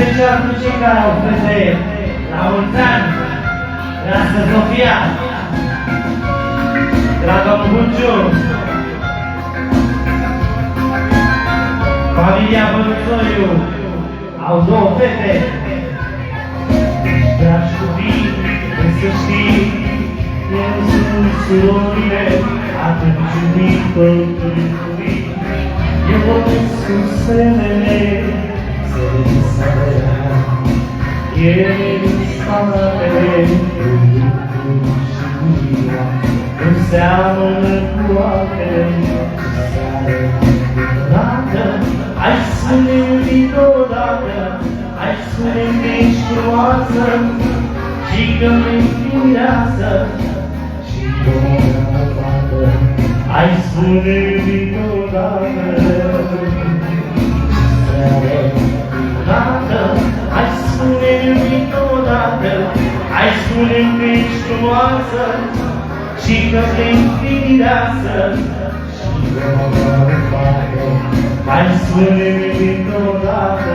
special cu cei care au fete la mulți ani. Dragă Sofia, dragă Buciu, familia Bănuțoiu, au două fete. Dragi copii, trebuie să știi, eu sunt surorile, atunci iubită, iubit. Eu vorbesc cu semele, ești spatele, nu seamănă cu altele. Odată, hai spune-mi iubit odată, hai spune-mi că ești frumoasă și că mi-ești mireasă și că mă bată. Hai spune-mi iubit odată, hai spune-mi iubit odată, hai spune-mi că ești frumoasă și că mi-ești mireasă și că mă bată. Hai spune-mi iubit odată,